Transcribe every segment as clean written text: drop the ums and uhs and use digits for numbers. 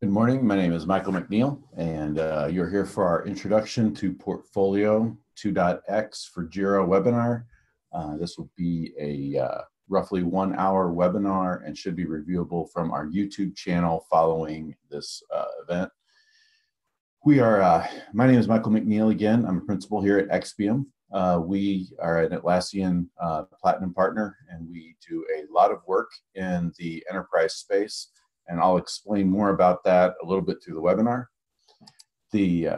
Good morning. My name is Michael McNeil, and you're here for our Introduction to Portfolio 2.x for JIRA webinar. This will be a roughly 1 hour webinar and should be reviewable from our YouTube channel following this event. My name is Michael McNeil again. I'm a principal here at Expium. We are an Atlassian Platinum partner, and we do a lot of work in the enterprise space. And I'll explain more about that a little bit through the webinar. The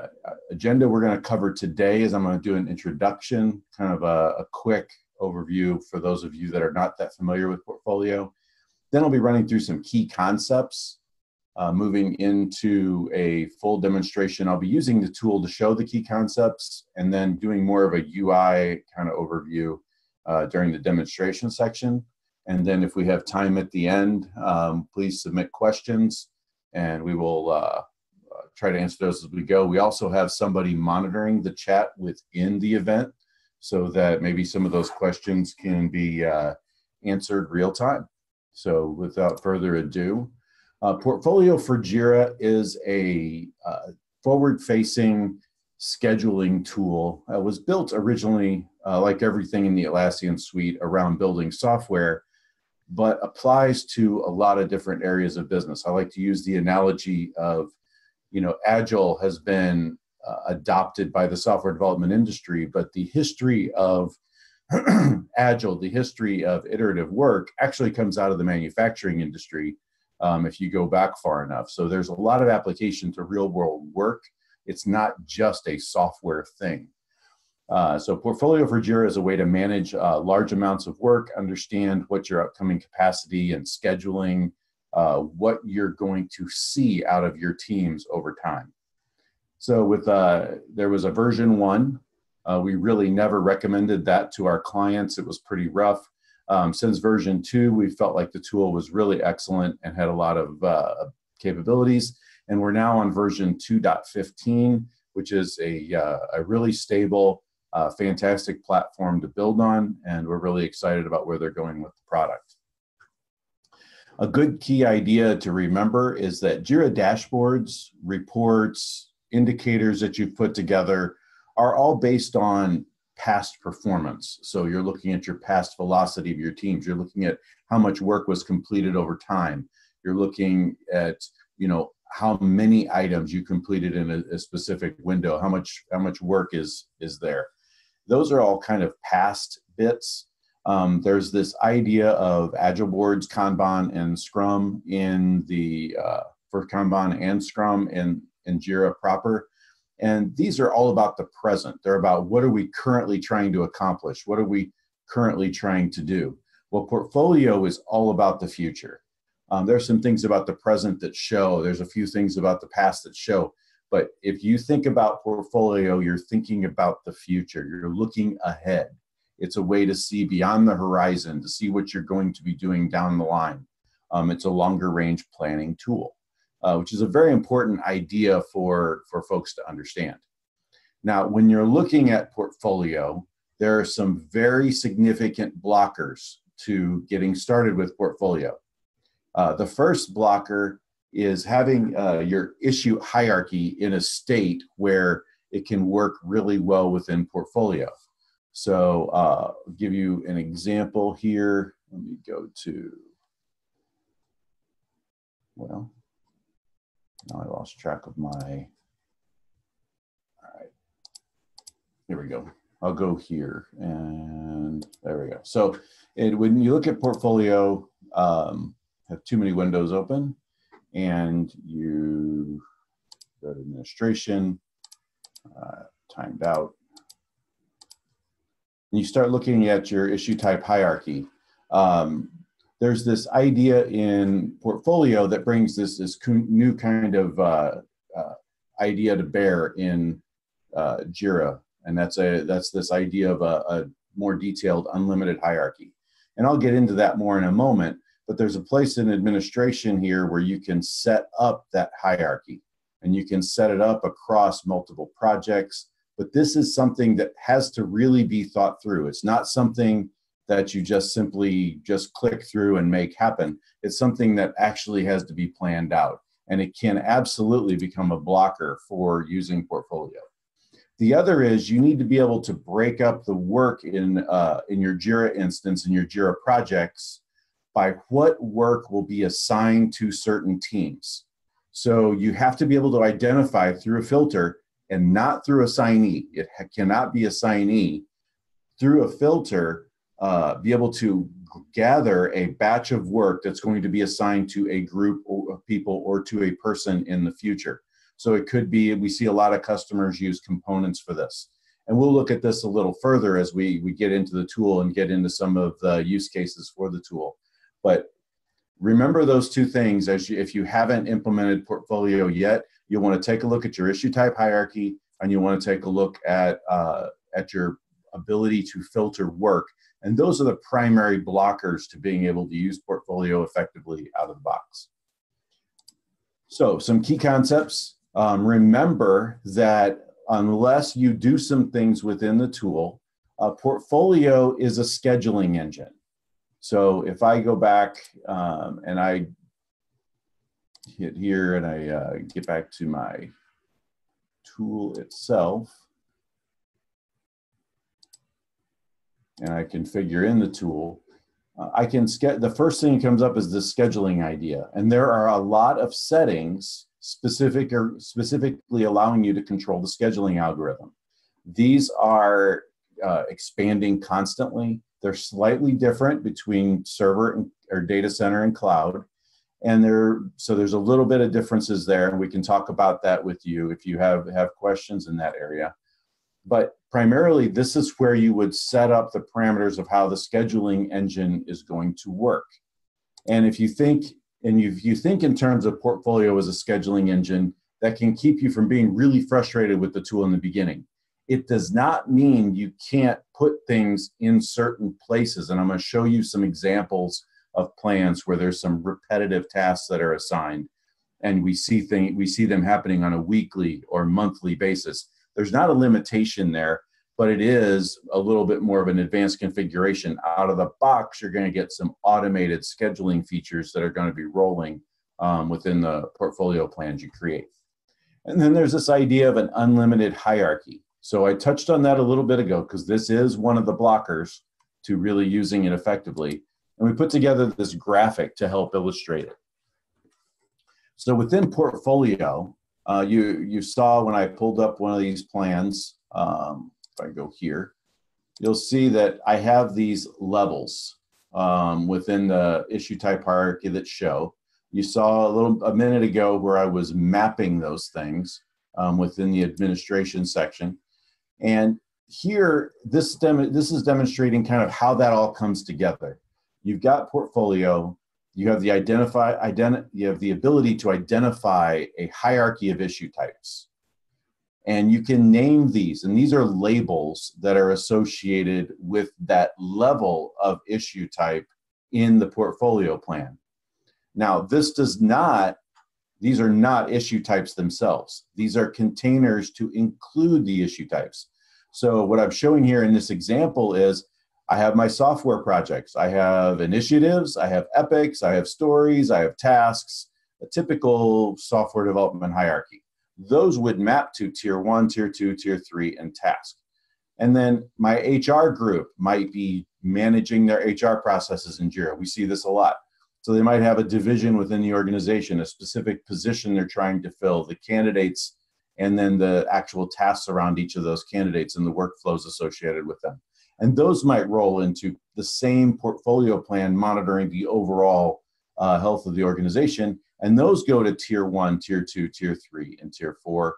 agenda we're going to cover today is I'm going to do an introduction, kind of a quick overview for those of you that are not that familiar with Portfolio. Then I'll be running through some key concepts, moving into a full demonstration. I'll be using the tool to show the key concepts and then doing more of a UI kind of overview during the demonstration section. And then if we have time at the end, please submit questions and we will try to answer those as we go. We also have somebody monitoring the chat within the event so that maybe some of those questions can be answered real time. So without further ado, Portfolio for JIRA is a forward-facing scheduling tool. It was built originally, like everything in the Atlassian suite, around building software, but applies to a lot of different areas of business. I like to use the analogy of, Agile has been adopted by the software development industry, but the history of Agile, the history of iterative work actually comes out of the manufacturing industry if you go back far enough. So there's a lot of application to real world work. It's not just a software thing. So Portfolio for JIRA is a way to manage large amounts of work, understand what your upcoming capacity and scheduling, what you're going to see out of your teams over time. So there was a version 1. We really never recommended that to our clients. It was pretty rough. Since version 2, we felt like the tool was really excellent and had a lot of capabilities. And we're now on version 2.15, which is a really stable, fantastic platform to build on, and we're really excited about where they're going with the product. A good key idea to remember is that JIRA dashboards, reports, indicators that you've put together are all based on past performance. So you're looking at your past velocity of your teams. You're looking at how much work was completed over time. You're looking at, how many items you completed in a specific window, how much work is there. Those are all kind of past bits. There's this idea of Agile boards, Kanban, and Scrum for Kanban and Scrum in JIRA proper. And these are all about the present. They're about what are we currently trying to accomplish? What are we currently trying to do? Well, Portfolio is all about the future. There's some things about the present that show. There's a few things about the past that show. But if you think about Portfolio, you're thinking about the future. You're looking ahead. It's a way to see beyond the horizon, to see what you're going to be doing down the line. It's a longer range planning tool, which is a very important idea for folks to understand. Now, when you're looking at Portfolio, there are some very significant blockers to getting started with Portfolio. The first blocker is having your issue hierarchy in a state where it can work really well within Portfolio. So I'll give you an example here. Let me go to, well, now I lost track of my, all right, here we go. I'll go here and there we go. So when you look at Portfolio, have too many windows open, and you go to administration, timed out, and you start looking at your issue type hierarchy. There's this idea in Portfolio that brings this new kind of idea to bear in JIRA, and that's this idea of a more detailed unlimited hierarchy. And I'll get into that more in a moment. But there's a place in administration here where you can set up that hierarchy, and you can set it up across multiple projects. But this is something that has to really be thought through. It's not something that you just simply click through and make happen. It's something that actually has to be planned out. and it can absolutely become a blocker for using Portfolio. The other is you need to be able to break up the work in your JIRA instance, in your JIRA projects, by what work will be assigned to certain teams. So you have to be able to identify through a filter and not through assignee. It cannot be assignee. Through a filter, be able to gather a batch of work that's going to be assigned to a group of people or to a person in the future. So it could be, we see a lot of customers use components for this. And we'll look at this a little further as we get into the tool and get into some of the use cases for the tool. But remember those two things. If you haven't implemented Portfolio yet, you'll want to take a look at your issue type hierarchy, and you want to take a look at your ability to filter work. And those are the primary blockers to being able to use Portfolio effectively out of the box. So some key concepts. Remember that unless you do some things within the tool, Portfolio is a scheduling engine. So if I go back and I hit here and I get back to my tool itself, and I configure in the tool, the first thing that comes up is the scheduling idea. And there are a lot of settings specifically allowing you to control the scheduling algorithm. These are expanding constantly. They're slightly different between server or data center and cloud. And so there's a little bit of differences there, and we can talk about that with you if you have questions in that area. But primarily, this is where you would set up the parameters of how the scheduling engine is going to work. And if you think in terms of Portfolio as a scheduling engine, that can keep you from being really frustrated with the tool in the beginning. It does not mean you can't put things in certain places. And I'm going to show you some examples of plans where there's some repetitive tasks that are assigned, and we see them happening on a weekly or monthly basis. There's not a limitation there, but it is a little bit more of an advanced configuration. Out of the box, you're going to get some automated scheduling features that are going to be rolling within the Portfolio plans you create. And then there's this idea of an unlimited hierarchy. So I touched on that a little bit ago because this is one of the blockers to really using it effectively. And we put together this graphic to help illustrate it. So within Portfolio, you saw when I pulled up one of these plans, if I go here, you'll see that I have these levels within the issue type hierarchy that show. You saw a minute ago where I was mapping those things within the administration section. And here, this is demonstrating kind of how that all comes together. You've got Portfolio, you have the ability to identify a hierarchy of issue types. And you can name these, and these are labels that are associated with that level of issue type in the Portfolio plan. Now, these are not issue types themselves. These are containers to include the issue types. So what I'm showing here in this example is I have my software projects. I have initiatives, I have epics, I have stories, I have tasks, a typical software development hierarchy. Those would map to tier 1, tier 2, tier 3, and task. And then my HR group might be managing their HR processes in JIRA. We see this a lot. So they might have a division within the organization, a specific position they're trying to fill, the candidates, and then the actual tasks around each of those candidates and the workflows associated with them. And those might roll into the same Portfolio plan monitoring the overall health of the organization. And those go to tier 1, tier 2, tier 3, and tier 4.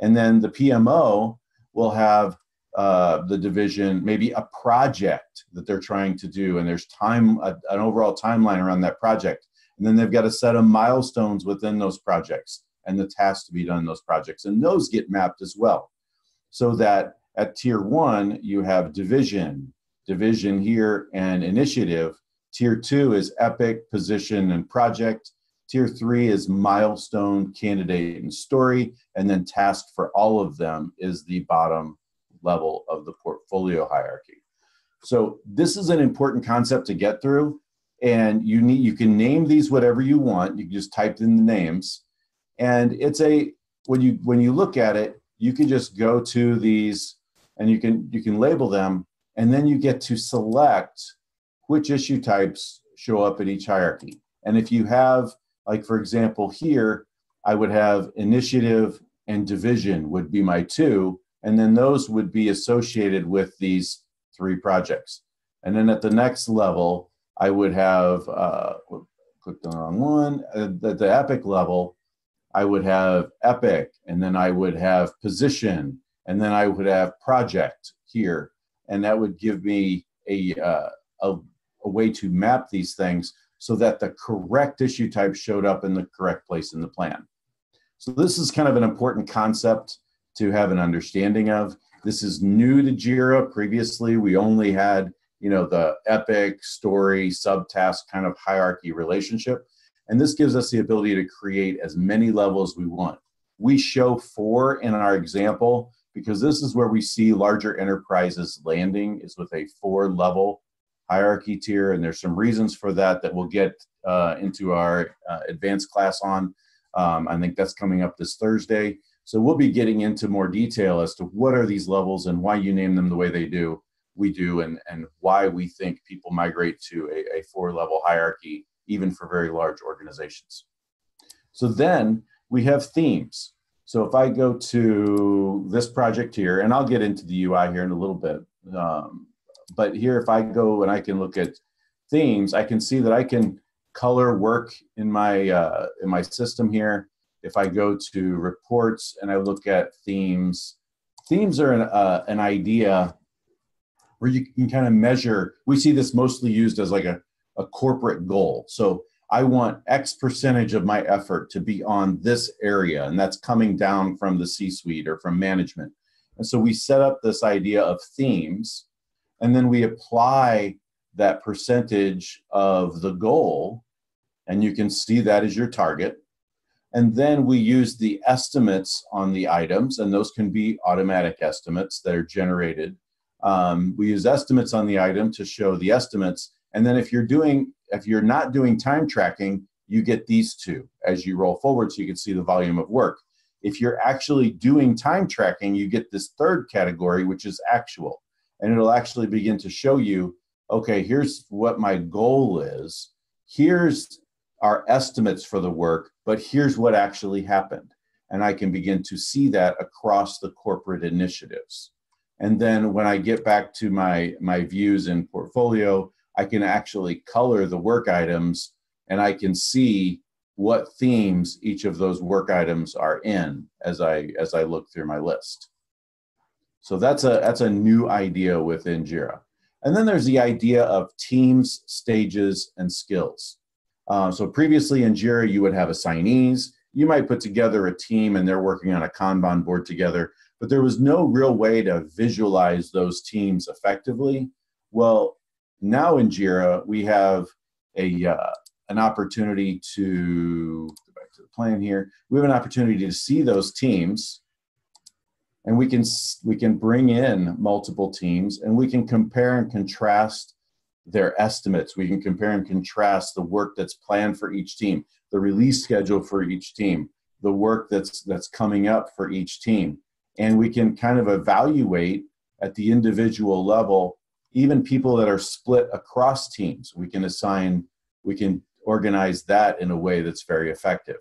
And then the PMO will have the division, maybe a project that they're trying to do, and there's an overall timeline around that project. And then they've got a set of milestones within those projects and the tasks to be done in those projects. And those get mapped as well. So that at tier 1, you have division here, and initiative. Tier 2 is epic, position, and project. Tier 3 is milestone, candidate, and story. And then task for all of them is the bottom level of the Portfolio hierarchy. So this is an important concept to get through. And you can name these whatever you want. You can just type in the names. And it's when you look at it, you can just go to these and you can label them, and then you get to select which issue types show up in each hierarchy. And if you have, like for example here, I would have initiative and division would be my two, and then those would be associated with these 3 projects. And then at the next level, I would have, clicked on the wrong one, at the epic level, I would have epic, and then I would have position, and then I would have project here. And that would give me a way to map these things so that the correct issue type showed up in the correct place in the plan. So this is kind of an important concept to have an understanding of. This is new to JIRA. Previously, we only had, the epic, story, subtask kind of hierarchy relationship. And this gives us the ability to create as many levels we want. We show 4 in our example because this is where we see larger enterprises landing, is with a 4-level hierarchy tier. And there's some reasons for that we'll get into our advanced class on. I think that's coming up this Thursday. So we'll be getting into more detail as to what are these levels and why you name them the way we do, and why we think people migrate to a 4-level hierarchy, even for very large organizations. So then we have themes. So if I go to this project here, and I'll get into the UI here in a little bit, but here if I go and I can look at themes, I can see that I can color work in my system here. If I go to reports and I look at themes, themes are an idea where you can kind of measure. We see this mostly used as like a corporate goal. So I want X percentage of my effort to be on this area, and that's coming down from the C-suite or from management. And so we set up this idea of themes, and then we apply that percentage of the goal, and you can see that as your target. And then we use the estimates on the items, and those can be automatic estimates that are generated. We use estimates on the item to show the estimates. And then if you're not doing time tracking, you get these 2 as you roll forward, so you can see the volume of work. If you're actually doing time tracking, you get this 3rd category, which is actual. And it'll actually begin to show you, okay, here's what my goal is. Here's our estimates for the work, but here's what actually happened. And I can begin to see that across the corporate initiatives. And then when I get back to my views in portfolio, I can actually color the work items, and I can see what themes each of those work items are in as I look through my list. So that's a new idea within JIRA. And then there's the idea of teams, stages, and skills. So previously in JIRA, you would have assignees. You might put together a team and they're working on a Kanban board together, but there was no real way to visualize those teams effectively. Well, now in JIRA, we have an opportunity to, go back to the plan here, we have an opportunity to see those teams, and we can bring in multiple teams, and we can compare and contrast their estimates. We can compare and contrast the work that's planned for each team, the release schedule for each team, the work that's coming up for each team. And we can kind of evaluate at the individual level, even people that are split across teams. We can organize that in a way that's very effective.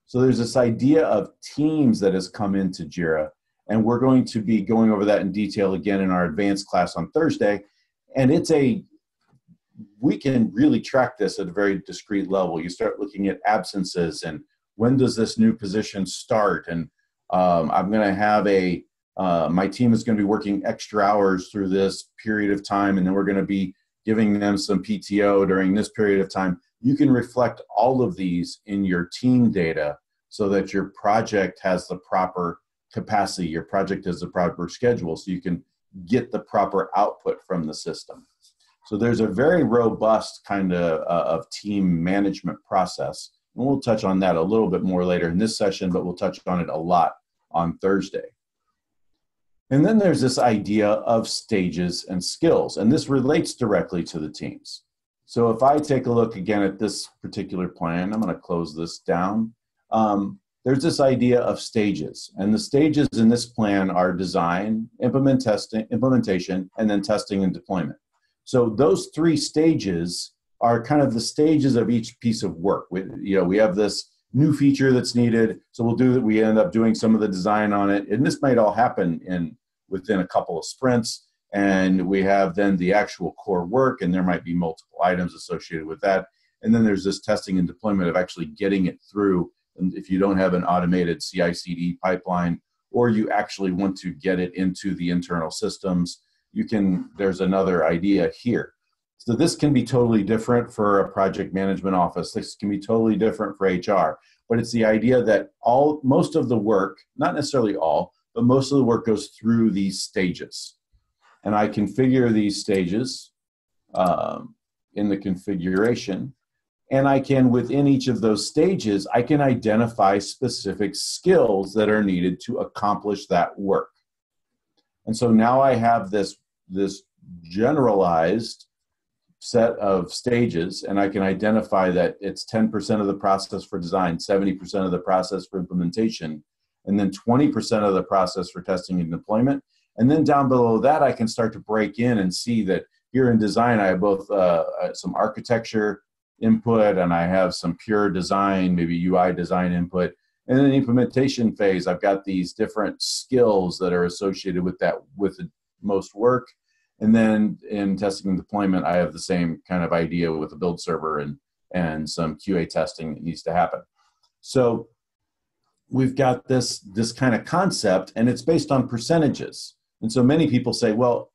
So there's this idea of teams that has come into JIRA, and we're going to be going over that in detail again in our advanced class on Thursday. And we can really track this at a very discrete level. You start looking at absences and when does this new position start? And I'm going to have my team is going to be working extra hours through this period of time, and then we're going to be giving them some PTO during this period of time. You can reflect all of these in your team data so that your project has the proper capacity, your project has the proper schedule, so you can get the proper output from the system. So there's a very robust kind of team management process. And we'll touch on that a little bit more later in this session, but we'll touch on it a lot on Thursday. And then there's this idea of stages and skills, and this relates directly to the teams. So if I take a look again at this particular plan, I'm going to close this down. there's this idea of stages. And the stages in this plan are design, implementation, and then testing and deployment. So those three stages are kind of the stages of each piece of work. We have this new feature that's needed, so we end up doing some of the design on it. And this might all happen within a couple of sprints. And we have then the actual core work, and there might be multiple items associated with that. And then there's this testing and deployment of actually getting it through. And if you don't have an automated CI/CD pipeline, or you actually want to get it into the internal systems, there's another idea here. So this can be totally different for a project management office. This can be totally different for HR. But it's the idea that most of the work, not necessarily all, but most of the work goes through these stages. And I configure these stages in the configuration. And I can, within each of those stages, I can identify specific skills that are needed to accomplish that work. And so now I have this generalized set of stages, and I can identify that it's 10% of the process for design, 70% of the process for implementation, and then 20% of the process for testing and deployment. And then down below that, I can start to break in and see that here in design, I have both some architecture input, and I have some pure design, maybe UI design input. And in the implementation phase, I've got these different skills that are associated with the most work. And then in testing and deployment, I have the same kind of idea with a build server and some QA testing that needs to happen. So we've got this kind of concept, and it's based on percentages. And so many people say, well,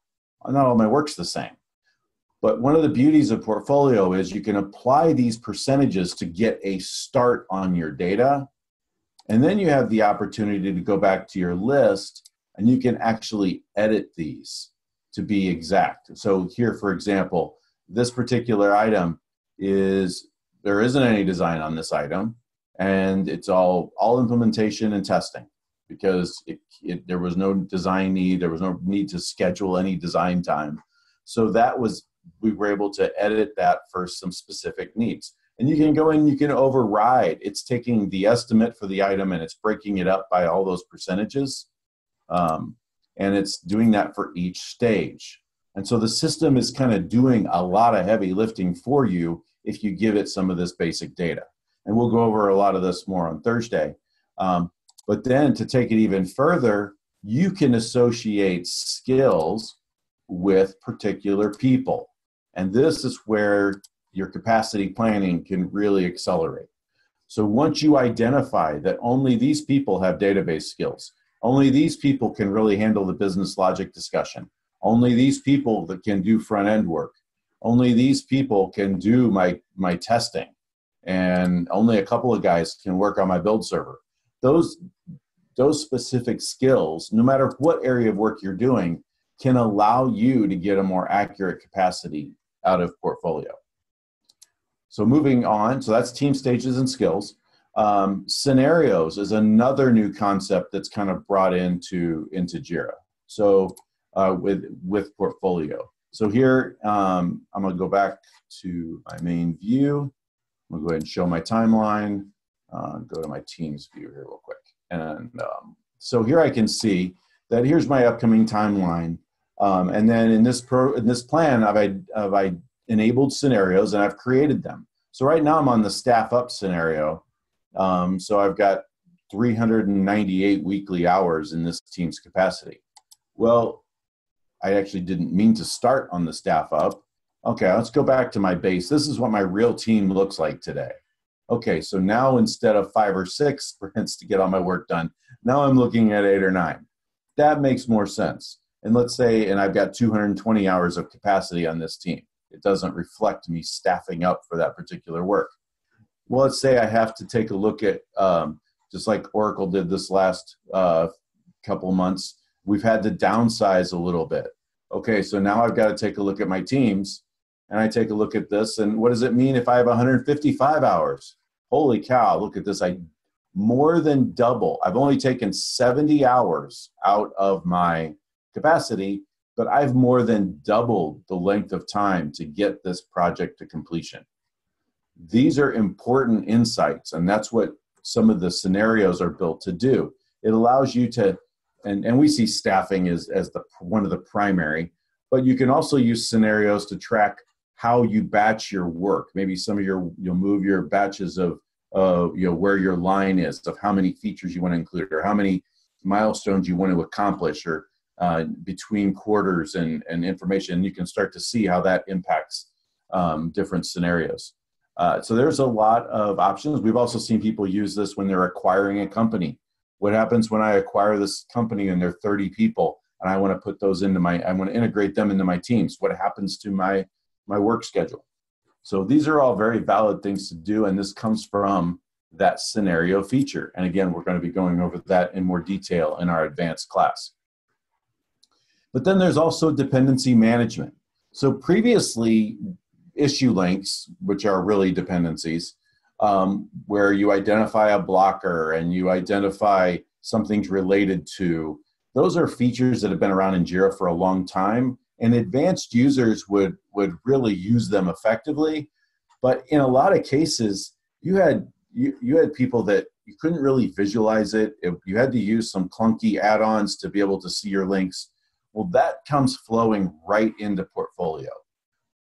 not all my work's the same. But one of the beauties of Portfolio is you can apply these percentages to get a start on your data. And then you have the opportunity to go back to your list, and you can actually edit these to be exact. So here, for example, this particular item there isn't any design on this item, and it's all implementation and testing, because there was no design need, there was no need to schedule any design time. So we were able to edit that for some specific needs. And you can go in, you can override. It's taking the estimate for the item and it's breaking it up by all those percentages. And it's doing that for each stage. And so the system is kind of doing a lot of heavy lifting for you if you give it some of this basic data. And we'll go over a lot of this more on Thursday. But then to take it even further, you can associate skills with particular people. And this is where your capacity planning can really accelerate. So once you identify that only these people have database skills, only these people can really handle the business logic discussion, only these people that can do front-end work, only these people can do my testing, and only a couple of guys can work on my build server. Those specific skills, no matter what area of work you're doing, can allow you to get a more accurate capacity out of Portfolio. So moving on, so that's team stages and skills. Scenarios is another new concept that's kind of brought into JIRA. So with Portfolio. So here, I'm gonna go back to my main view. I'm gonna go ahead and show my timeline. Go to my Teams view here real quick. And so here I can see that here's my upcoming timeline. And then in this plan, I've enabled scenarios and I've created them. So right now I'm on the staff up scenario. So I've got 398 weekly hours in this team's capacity. Well, I actually didn't mean to start on the staff up. Okay, let's go back to my base. This is what my real team looks like today. Okay, so now instead of 5 or 6 sprints to get all my work done, now I'm looking at 8 or 9. That makes more sense. And let's say, and I've got 220 hours of capacity on this team. It doesn't reflect me staffing up for that particular work. Well, let's say I have to take a look at, just like Oracle did this last couple months, we've had to downsize a little bit. Okay, so now I've got to take a look at my teams, and I take a look at this, and what does it mean if I have 155 hours? Holy cow, look at this. I more than double. I've only taken 70 hours out of my capacity, but I've more than doubled the length of time to get this project to completion. These are important insights, and that's what some of the scenarios are built to do. It allows you to, and we see staffing as one of the primary, but you can also use scenarios to track how you batch your work. Maybe you'll move your batches of where your line is, of how many features you want to include, or how many milestones you want to accomplish, or between quarters and information. You can start to see how that impacts different scenarios. So there's a lot of options. We've also seen people use this when they're acquiring a company. What happens when I acquire this company and there are 30 people and I want to put those I want to integrate them into my teams? What happens to my work schedule? So these are all very valid things to do, and this comes from that scenario feature. And again, we're going to be going over that in more detail in our advanced class. But then there's also dependency management. So previously, issue links, which are really dependencies, where you identify a blocker and you identify something's related to, those are features that have been around in JIRA for a long time, and advanced users would really use them effectively. But in a lot of cases, you had people that you couldn't really visualize it. You had to use some clunky add-ons to be able to see your links. Well, that comes flowing right into Portfolio.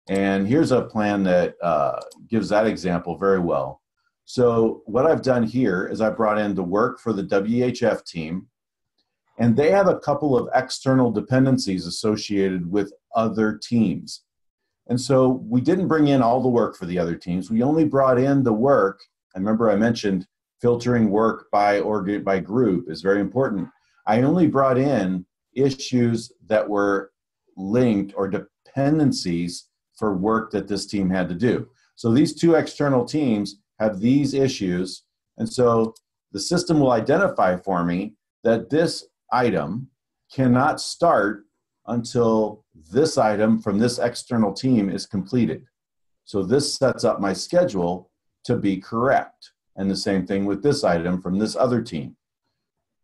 And here's a plan that gives that example very well. So what I've done here is I brought in the work for the WHF team, and they have a couple of external dependencies associated with other teams. And so we didn't bring in all the work for the other teams. We only brought in the work. And remember, I mentioned filtering work by group is very important. I only brought in issues that were linked or dependencies for work that this team had to do. So these two external teams have these issues. And so the system will identify for me that this item cannot start until this item from this external team is completed. So this sets up my schedule to be correct. And the same thing with this item from this other team.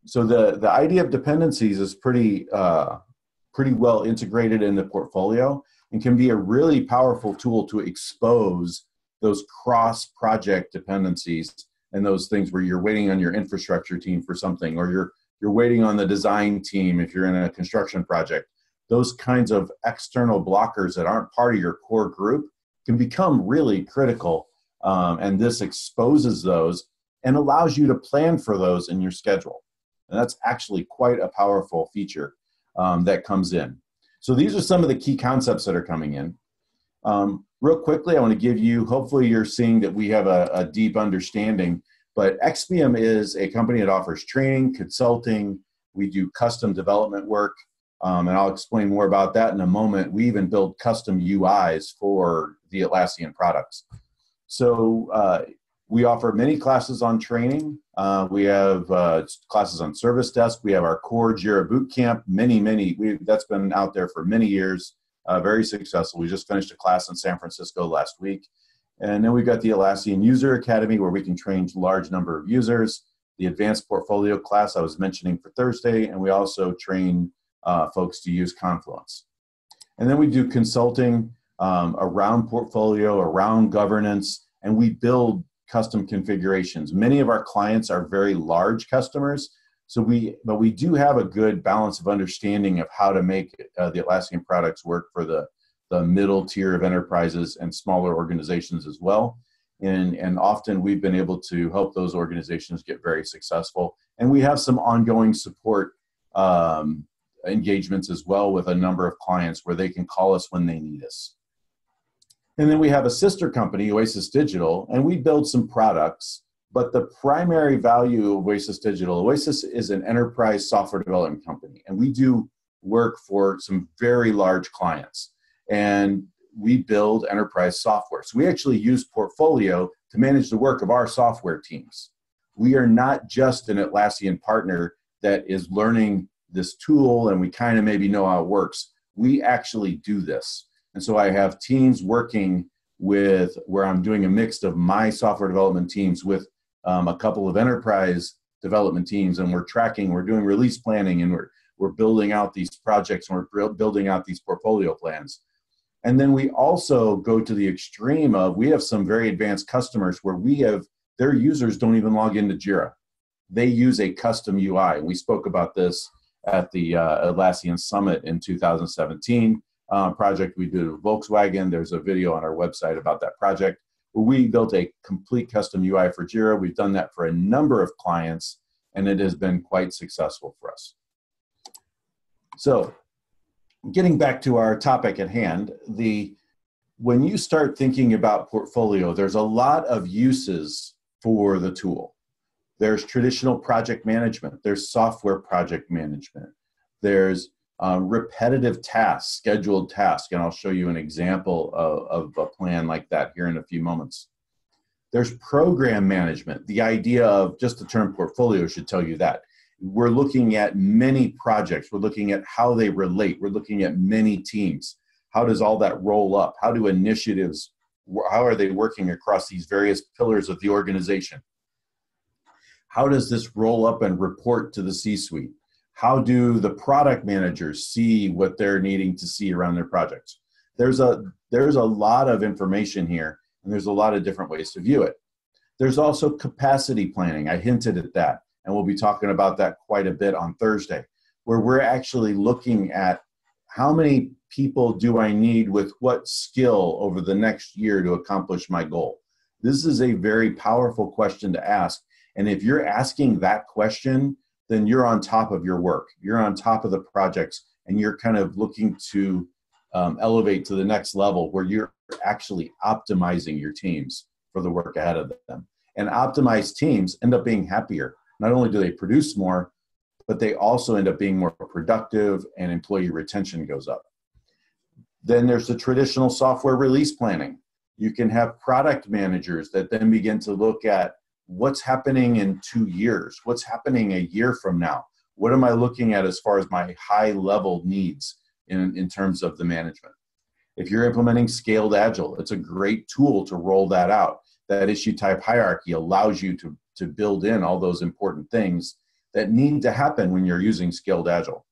So the idea of dependencies is pretty well integrated in the Portfolio, and can be a really powerful tool to expose those cross-project dependencies and those things where you're waiting on your infrastructure team for something, or you're waiting on the design team if you're in a construction project. Those kinds of external blockers that aren't part of your core group can become really critical, and this exposes those and allows you to plan for those in your schedule. And that's actually quite a powerful feature that comes in. So these are some of the key concepts that are coming in. Real quickly, I want to give you, hopefully you're seeing that we have a deep understanding, but XPM is a company that offers training, consulting. We do custom development work, and I'll explain more about that in a moment. We even build custom UIs for the Atlassian products. So we offer many classes on training. We have classes on Service Desk. We have our core JIRA Bootcamp, that's been out there for many years, very successful. We just finished a class in San Francisco last week. And then we've got the Atlassian User Academy, where we can train a large number of users. The Advanced Portfolio class I was mentioning for Thursday, and we also train folks to use Confluence. And then we do consulting around Portfolio, around governance, and we build custom configurations. Many of our clients are very large customers, but we do have a good balance of understanding of how to make the Atlassian products work for the middle tier of enterprises and smaller organizations as well. And often we've been able to help those organizations get very successful. And we have some ongoing support engagements as well with a number of clients where they can call us when they need us. And then we have a sister company, Oasis Digital, and we build some products. But the primary value of Oasis Digital, Oasis is an enterprise software development company, and we do work for some very large clients. And we build enterprise software. So we actually use Portfolio to manage the work of our software teams. We are not just an Atlassian partner that is learning this tool and we kind of maybe know how it works. We actually do this. And so I have teams working with where I'm doing a mix of my software development teams with a couple of enterprise development teams, and we're doing release planning, and we're building out these projects, and we're building out these portfolio plans. And then we also go to the extreme of, we have some very advanced customers where we have their users don't even log into JIRA. They use a custom UI. We spoke about this at the Atlassian Summit in 2017 project we did with Volkswagen. There's a video on our website about that project. We built a complete custom UI for JIRA. We've done that for a number of clients, and it has been quite successful for us. So getting back to our topic at hand, when you start thinking about portfolio, there's a lot of uses for the tool. There's traditional project management. There's software project management. There's repetitive tasks, scheduled tasks, and I'll show you an example of a plan like that here in a few moments. There's program management. The idea of, just the term portfolio should tell you that. We're looking at many projects. We're looking at how they relate. We're looking at many teams. How does all that roll up? How do initiatives, how are they working across these various pillars of the organization? How does this roll up and report to the C-suite? How do the product managers see what they're needing to see around their projects? There's a lot of information here, and there's a lot of different ways to view it. There's also capacity planning. I hinted at that, and we'll be talking about that quite a bit on Thursday, where we're actually looking at how many people do I need with what skill over the next year to accomplish my goal? This is a very powerful question to ask, and if you're asking that question, then you're on top of your work. You're on top of the projects, and you're kind of looking to elevate to the next level where you're actually optimizing your teams for the work ahead of them. And optimized teams end up being happier. Not only do they produce more, but they also end up being more productive, and employee retention goes up. Then there's the traditional software release planning. You can have product managers that then begin to look at what's happening in 2 years, what's happening a year from now. What am I looking at as far as my high level needs in terms of the management? If you're implementing scaled agile, it's a great tool to roll that out. That issue type hierarchy allows you to build in all those important things that need to happen when you're using scaled agile.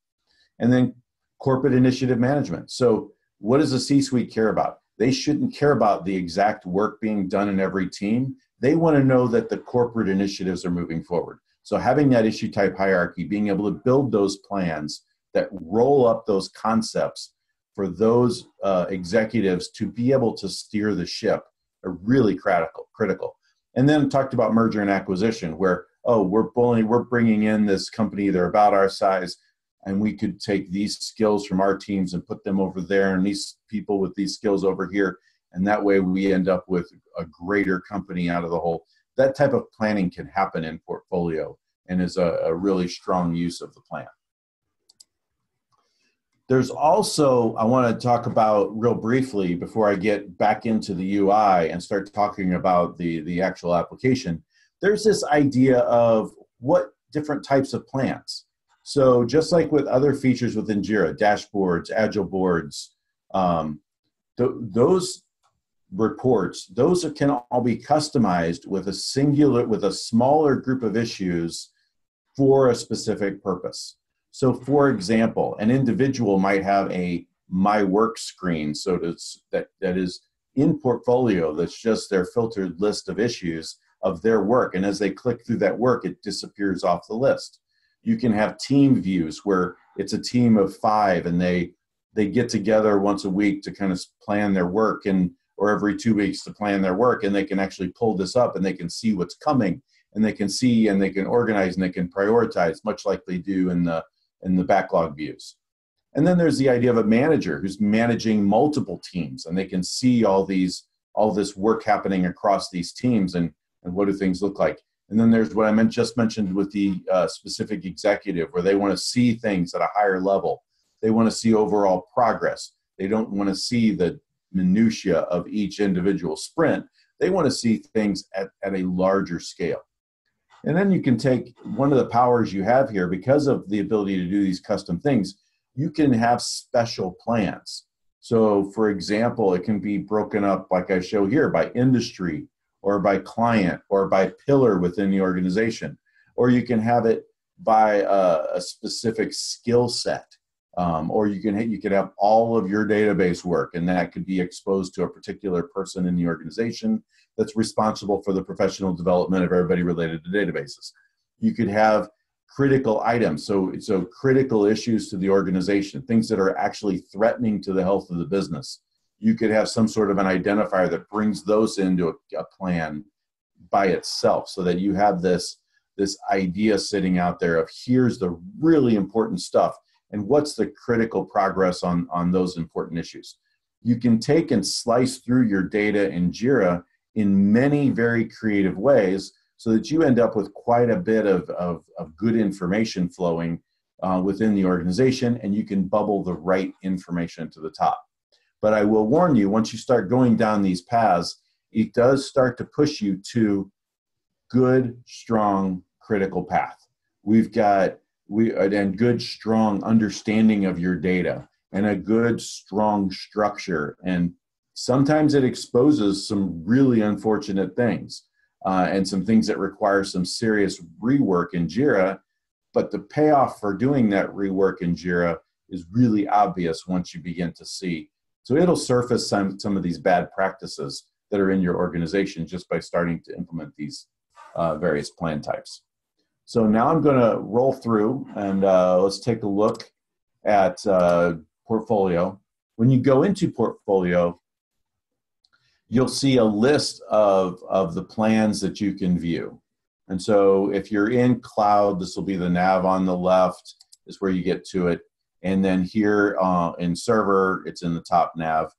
And then corporate initiative management. So what does the C-suite care about? They shouldn't care about the exact work being done in every team. They want to know that the corporate initiatives are moving forward. So having that issue type hierarchy, being able to build those plans that roll up those concepts for those executives to be able to steer the ship are really critical. And then talked about merger and acquisition, where, oh, we're bringing in this company, they're about our size, and we could take these skills from our teams and put them over there, and these people with these skills over here. And that way we end up with a greater company out of the whole. That type of planning can happen in portfolio and is a really strong use of the plan. There's also, I want to talk about real briefly before I get back into the UI and start talking about the actual application. There's this idea of what different types of plans. So just like with other features within JIRA, dashboards, agile boards, those reports, those can all be customized with a smaller group of issues for a specific purpose. So for example, an individual might have a My Work screen, that is in portfolio, that's just their filtered list of issues of their work. And as they click through that work, it disappears off the list. You can have team views where it's a team of 5 and they get together once a week to kind of plan their work, or every 2 weeks to plan their work, and they can actually pull this up and they can see what's coming, and they can see and they can organize and they can prioritize, much like they do in the backlog views. And then there's the idea of a manager who's managing multiple teams, and they can see all this work happening across these teams, and what do things look like. And then there's what I just mentioned with the specific executive, where they want to see things at a higher level. They want to see overall progress. They don't want to see the minutia of each individual sprint. They want to see things at a larger scale. And then you can take one of the powers you have here, because of the ability to do these custom things, you can have special plans. So for example, it can be broken up, like I show here, by industry or by client or by pillar within the organization, or you can have it by a specific skill set. Or you could have all of your database work, and that could be exposed to a particular person in the organization that's responsible for the professional development of everybody related to databases. You could have critical items, so critical issues to the organization, things that are actually threatening to the health of the business. You could have some sort of an identifier that brings those into a plan by itself, so that you have this idea sitting out there of here's the really important stuff and what's the critical progress on those important issues. You can take and slice through your data in JIRA in many very creative ways so that you end up with quite a bit of good information flowing within the organization, and you can bubble the right information to the top. But I will warn you, once you start going down these paths, it does start to push you to good, strong, critical path. And good, strong understanding of your data, and a good, strong structure. And sometimes it exposes some really unfortunate things and some things that require some serious rework in JIRA. But the payoff for doing that rework in JIRA is really obvious once you begin to see. So it'll surface some of these bad practices that are in your organization just by starting to implement these various plan types. So now I'm going to roll through and let's take a look at Portfolio. When you go into Portfolio, you'll see a list of the plans that you can view. And so if you're in Cloud, this will be the nav on the left, is where you get to it. And then here in Server, it's in the top nav.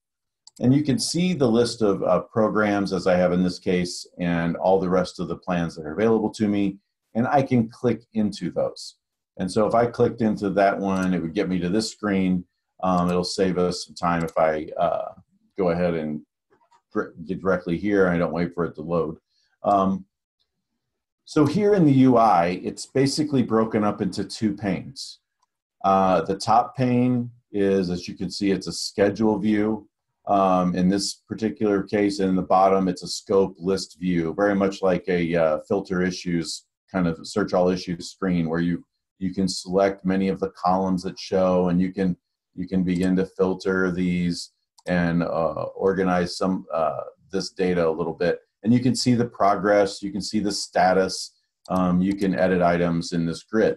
And you can see the list of programs, as I have in this case, and all the rest of the plans that are available to me. And I can click into those. And so if I clicked into that one, it would get me to this screen. It'll save us some time if I go ahead and get directly here. I don't wait for it to load. So here in the UI, it's basically broken up into two panes. The top pane is, as you can see, it's a schedule view. In this particular case, and in the bottom, it's a scope list view, very much like a filter issues kind of search all issues screen, where you can select many of the columns that show, and you can begin to filter these and organize some this data a little bit. And you can see the progress, you can see the status, you can edit items in this grid.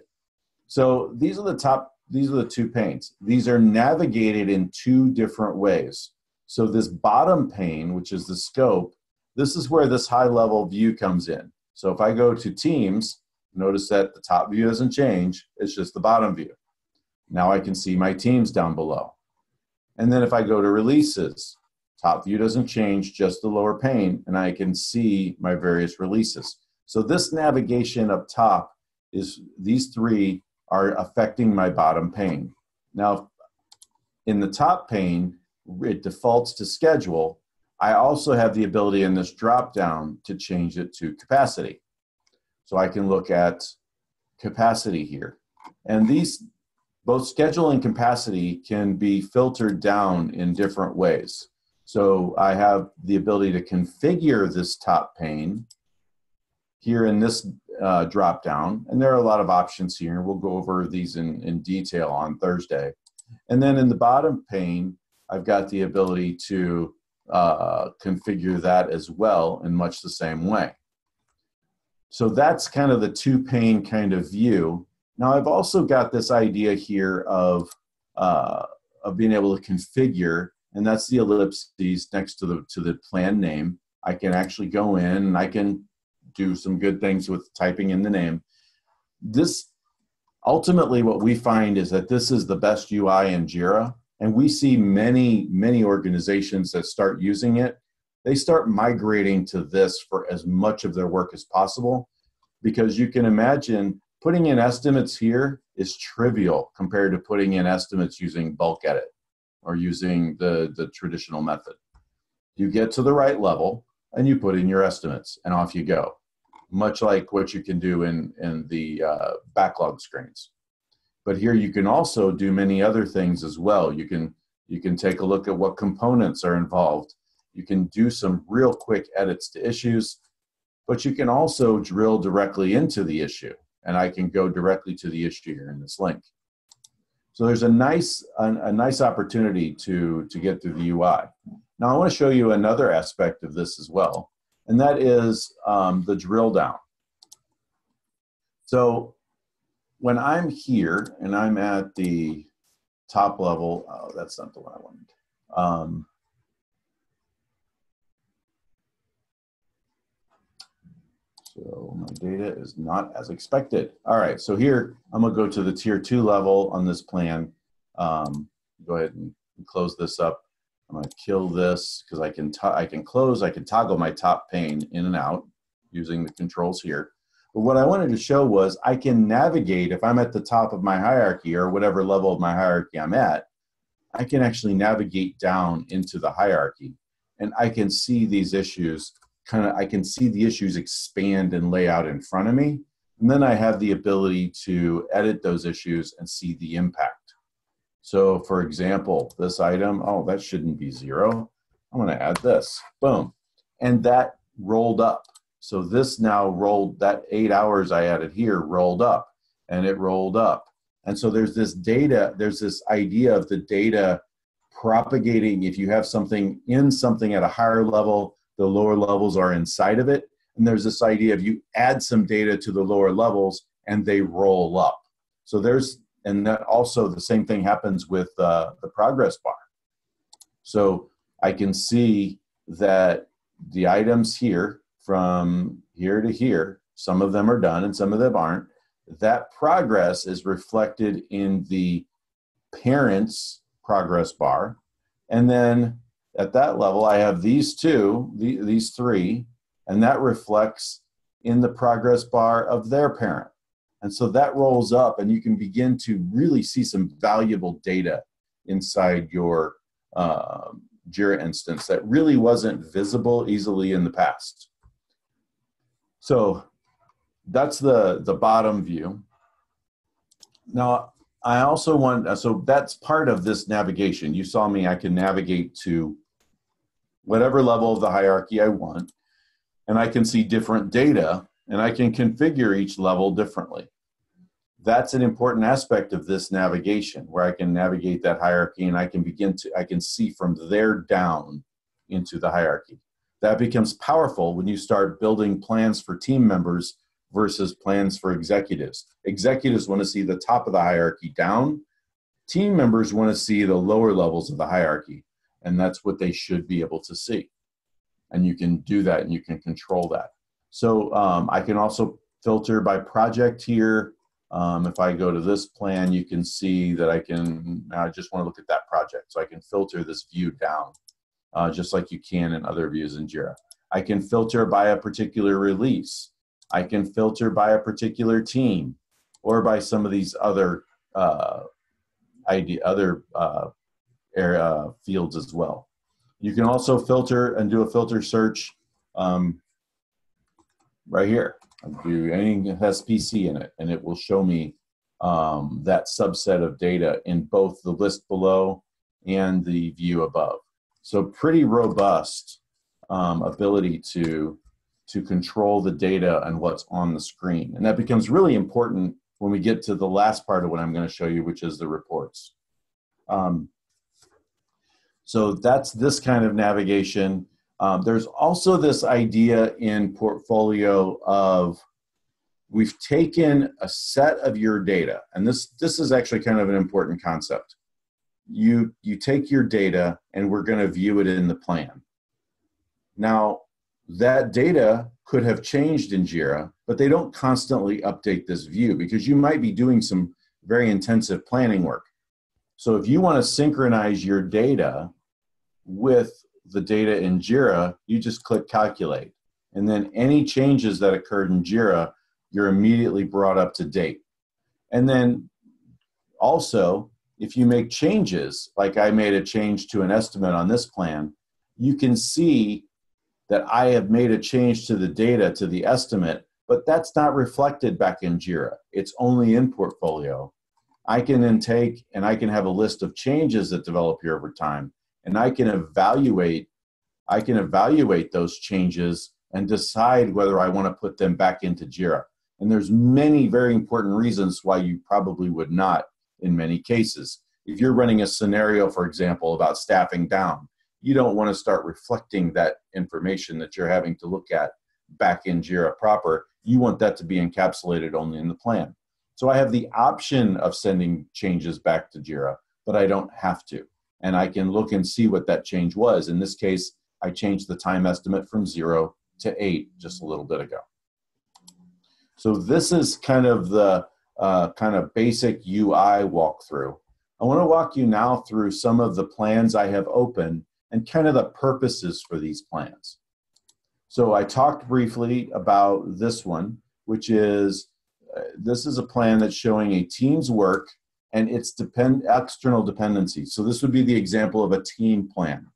So these are the two panes. These are navigated in two different ways. So this bottom pane, which is the scope, this is where this high-level view comes in. So if I go to Teams, notice that the top view doesn't change, it's just the bottom view. Now I can see my teams down below. And then if I go to Releases, top view doesn't change, just the lower pane, and I can see my various releases. So this navigation up top is, these three are affecting my bottom pane. Now, in the top pane, it defaults to schedule. I also have the ability in this drop down to change it to capacity. So I can look at capacity here. And these, both schedule and capacity, can be filtered down in different ways. So I have the ability to configure this top pane here in this drop down. And there are a lot of options here. We'll go over these in detail on Thursday. And then in the bottom pane, I've got the ability to configure that as well in much the same way. So that's kind of the two pane kind of view. Now I've also got this idea here of being able to configure, and that's the ellipses next to the plan name. I can actually go in and I can do some good things with typing in the name. This, ultimately what we find is that this is the best UI in JIRA. And we see many, many organizations that start using it. They start migrating to this for as much of their work as possible, because you can imagine putting in estimates here is trivial compared to putting in estimates using bulk edit or using the traditional method. You get to the right level and you put in your estimates and off you go, much like what you can do in the backlog screens. But here you can also do many other things as well. You can take a look at what components are involved. You can do some real quick edits to issues, but you can also drill directly into the issue. And I can go directly to the issue here in this link. So there's a nice opportunity to get through the UI. Now I want to show you another aspect of this as well. and that is the drill down. So when I'm here and I'm at the top level, oh, that's not the one I wanted. So my data is not as expected. All right, so here I'm gonna go to the tier 2 level on this plan. Go ahead and close this up. I'm gonna kill this because I can toggle my top pane in and out using the controls here. But what I wanted to show was I can navigate, if I'm at the top of my hierarchy or whatever level of my hierarchy I'm at, I can actually navigate down into the hierarchy and I can see these issues I can see the issues expand and lay out in front of me. And then I have the ability to edit those issues and see the impact. So for example, this item, oh, that shouldn't be 0. I'm gonna add this, boom. And that rolled up. So this now rolled, that 8 hours I added here rolled up and it rolled up. And so there's this data, there's this idea of the data propagating. If you have something at a higher level, the lower levels are inside of it. And there's this idea of you add some data to the lower levels and they roll up. So and that also the same thing happens with the progress bar. So I can see that the items here from here to here, some of them are done and some of them aren't. That progress is reflected in the parent's progress bar. And then at that level, I have these these 3, and that reflects in the progress bar of their parent. And so that rolls up, and you can begin to really see some valuable data inside your JIRA instance that really wasn't visible easily in the past. So that's the bottom view. Now, I also want, so that's part of this navigation. You saw me, I can navigate to whatever level of the hierarchy I want, and I can see different data, and I can configure each level differently. That's an important aspect of this navigation, where I can navigate that hierarchy and I can see from there down into the hierarchy. That becomes powerful when you start building plans for team members versus plans for executives. Executives want to see the top of the hierarchy down. Team members want to see the lower levels of the hierarchy, and that's what they should be able to see. And you can do that and you can control that. So I can also filter by project here. If I go to this plan, you can see that I just want to look at that project. So I can filter this view down, just like you can in other views in JIRA. I can filter by a particular release. I can filter by a particular team or by some of these other fields as well. You can also filter and do a filter search right here. Do anything that has PC in it, and it will show me that subset of data in both the list below and the view above. So pretty robust ability to control the data and what's on the screen. And that becomes really important when we get to the last part of what I'm going to show you, which is the reports. So that's this kind of navigation. There's also this idea in Portfolio of we've taken a set of your data, and this is actually kind of an important concept. You take your data and we're going to view it in the plan. Now, that data could have changed in JIRA, but they don't constantly update this view because you might be doing some very intensive planning work. So if you want to synchronize your data with the data in JIRA, you just click calculate. And then any changes that occurred in JIRA, you're immediately brought up to date. And then also, if you make changes, like I made a change to an estimate on this plan, you can see that I have made a change to the data, to the estimate, but that's not reflected back in JIRA. It's only in Portfolio. I can then take, and I can have a list of changes that develop here over time, and I can evaluate those changes and decide whether I want to put them back into JIRA. And there's many very important reasons why you probably would not in many cases. If you're running a scenario, for example, about staffing down, you don't want to start reflecting that information that you're having to look at back in JIRA proper. You want that to be encapsulated only in the plan. So I have the option of sending changes back to JIRA, but I don't have to. And I can look and see what that change was. In this case, I changed the time estimate from 0 to 8 just a little bit ago. So this is kind of the kind of basic UI walkthrough. I want to walk you now through some of the plans I have open and kind of the purposes for these plans. So I talked briefly about this one, which is, this is a plan that's showing a team's work and its external dependencies. So this would be the example of a team plan.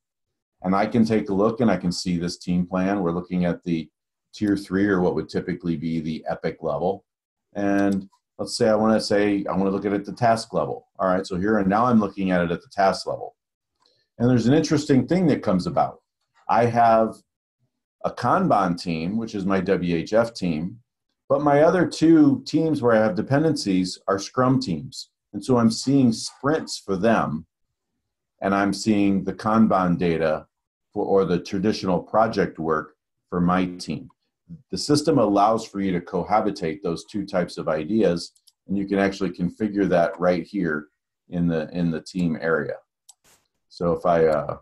And I can take a look and I can see this team plan. We're looking at the tier 3, or what would typically be the epic level. And let's say I want to look at it at the task level. All right, so here and now I'm looking at it at the task level. And there's an interesting thing that comes about. I have a Kanban team, which is my WHF team, but my other 2 teams where I have dependencies are Scrum teams. And so I'm seeing sprints for them, and I'm seeing the Kanban data or the traditional project work for my team. The system allows for you to cohabitate those 2 types of ideas, and you can actually configure that right here in the team area. So if I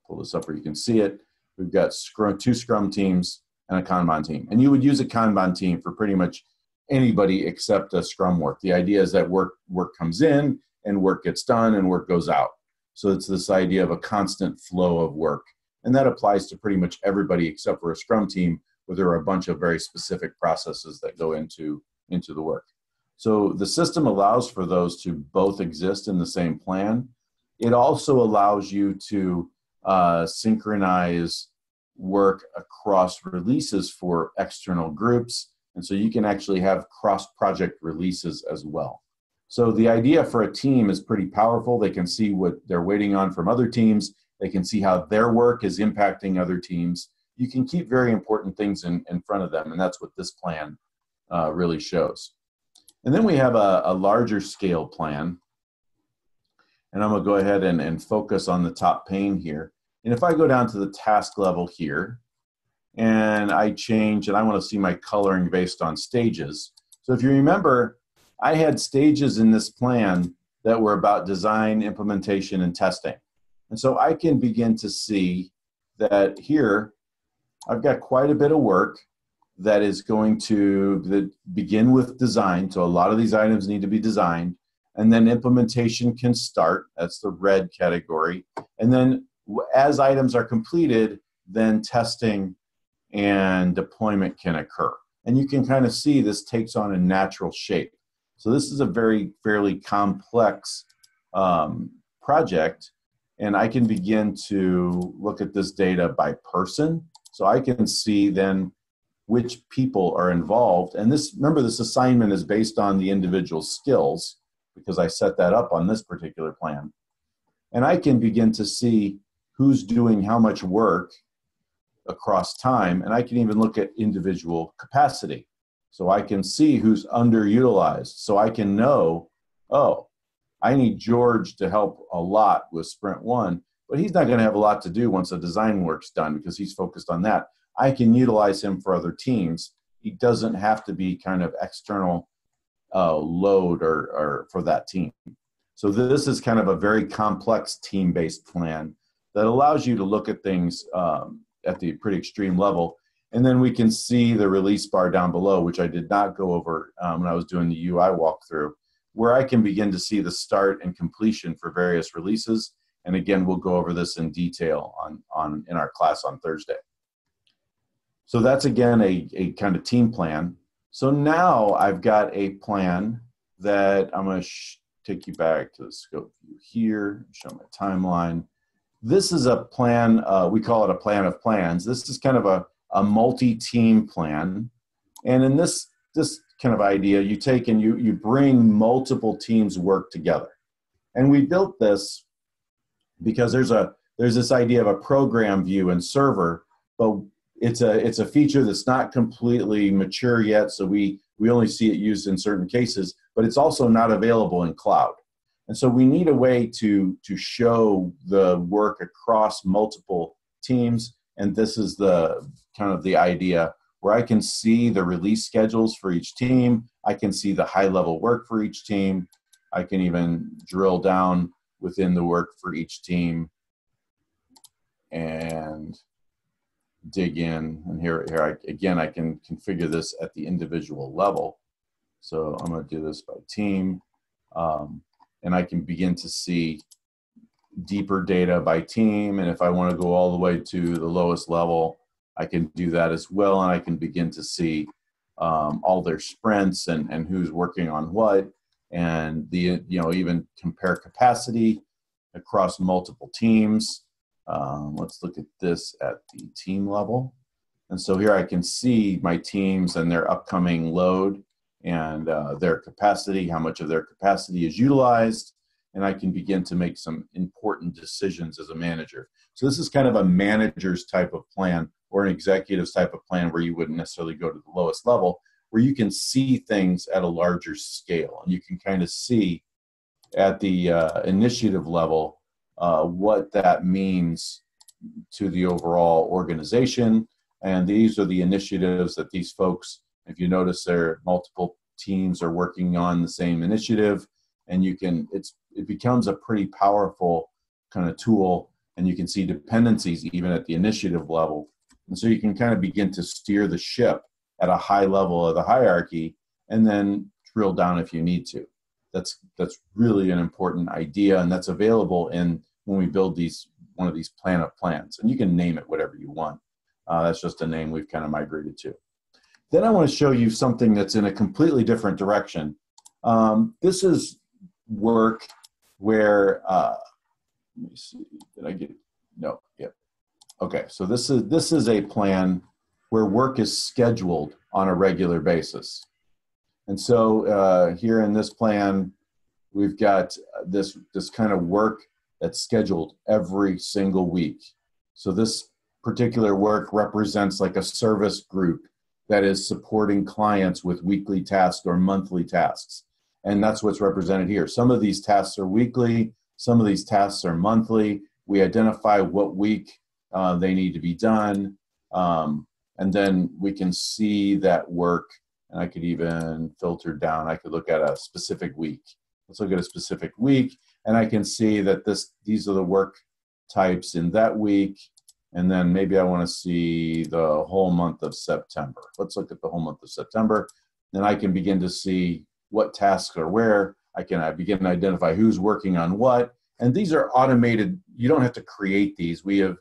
pull this up where you can see it, we've got 2 Scrum teams and a Kanban team. And you would use a Kanban team for pretty much anybody except a Scrum work. The idea is that work comes in and work gets done and work goes out. So it's this idea of a constant flow of work. And that applies to pretty much everybody except for a Scrum team, where there are a bunch of very specific processes that go into the work. So the system allows for those to both exist in the same plan. It also allows you to synchronize work across releases for external groups. And so you can actually have cross-project releases as well. So the idea for a team is pretty powerful. They can see what they're waiting on from other teams. They can see how their work is impacting other teams. You can keep very important things in front of them, and that's what this plan really shows. And then we have a larger scale plan. And I'm going to go ahead and focus on the top pane here. And if I go down to the task level here, and I change, and I want to see my coloring based on stages. So if you remember, I had stages in this plan that were about design, implementation, and testing. And so I can begin to see that here, I've got quite a bit of work that is going to begin with design. So a lot of these items need to be designed. And then implementation can start. That's the red category. And then as items are completed, then testing and deployment can occur. And you can kind of see this takes on a natural shape. So this is a fairly complex project. And I can begin to look at this data by person. So I can see then which people are involved. And this, remember, this assignment is based on the individual skills, because I set that up on this particular plan. And I can begin to see who's doing how much work across time, and I can even look at individual capacity. So I can see who's underutilized. So I can know, oh, I need George to help a lot with Sprint 1, but he's not going to have a lot to do once the design work's done because he's focused on that. I can utilize him for other teams. He doesn't have to be kind of external load or for that team. So this is kind of a very complex team-based plan that allows you to look at things at the pretty extreme level. And then we can see the release bar down below, which I did not go over when I was doing the UI walkthrough, where I can begin to see the start and completion for various releases. And again, we'll go over this in detail in our class on Thursday. So that's, again, a kind of team plan. So now I've got a plan that I'm going to take you back to the scope view here, show my timeline. This is a plan, we call it a plan of plans. This is kind of a multi-team plan. And in this kind of idea, you take and you bring multiple teams work together. And we built this because there's this idea of a program view and server, but it's a feature that's not completely mature yet, so we only see it used in certain cases, but it's also not available in cloud. And so we need a way to show the work across multiple teams. And this is the kind of the idea where I can see the release schedules for each team. I can see the high level work for each team. I can even drill down within the work for each team and dig in. And here again, I can configure this at the individual level. So I'm going to do this by team. And I can begin to see deeper data by team. And if I want to go all the way to the lowest level, I can do that as well. And I can begin to see all their sprints and who's working on what, and even compare capacity across multiple teams. Let's look at this at the team level. And so here I can see my teams and their upcoming load and their capacity, how much of their capacity is utilized, and I can begin to make some important decisions as a manager. So this is kind of a manager's type of plan, or an executive's type of plan, where you wouldn't necessarily go to the lowest level, where you can see things at a larger scale. And you can kind of see at the initiative level what that means to the overall organization. And these are the initiatives that these folks, if you notice, there multiple teams are working on the same initiative, and it becomes a pretty powerful kind of tool. And you can see dependencies even at the initiative level. And so you can kind of begin to steer the ship at a high level of the hierarchy, and then drill down if you need to. That's really an important idea, and that's available when we build one of these plan of plans. And you can name it whatever you want. That's just a name we've kind of migrated to. Then I want to show you something that's in a completely different direction. This is work where, let me see, did I get, no, yep. Okay, so this is a plan where work is scheduled on a regular basis. And so here in this plan, we've got this kind of work that's scheduled every single week. So this particular work represents like a service group that is supporting clients with weekly tasks or monthly tasks. And that's what's represented here. Some of these tasks are weekly, some of these tasks are monthly. We identify what week they need to be done. And then we can see that work, and I could even filter down. I could look at a specific week. Let's look at a specific week, and I can see that these are the work types in that week. And then maybe I want to see the whole month of September. Let's look at the whole month of September. Then I can begin to see what tasks are where. I begin to identify who's working on what. And these are automated. You don't have to create these. We have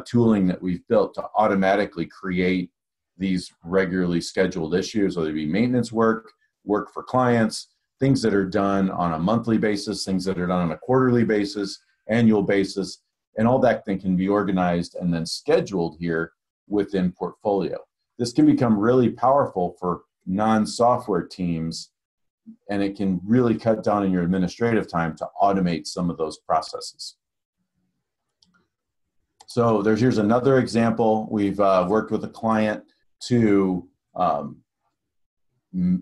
tooling that we've built to automatically create these regularly scheduled issues, whether it be maintenance work, work for clients, things that are done on a monthly basis, things that are done on a quarterly basis, annual basis, and all that thing can be organized and then scheduled here within Portfolio. This can become really powerful for non-software teams, and it can really cut down on your administrative time to automate some of those processes. So here's another example. We've worked with a client to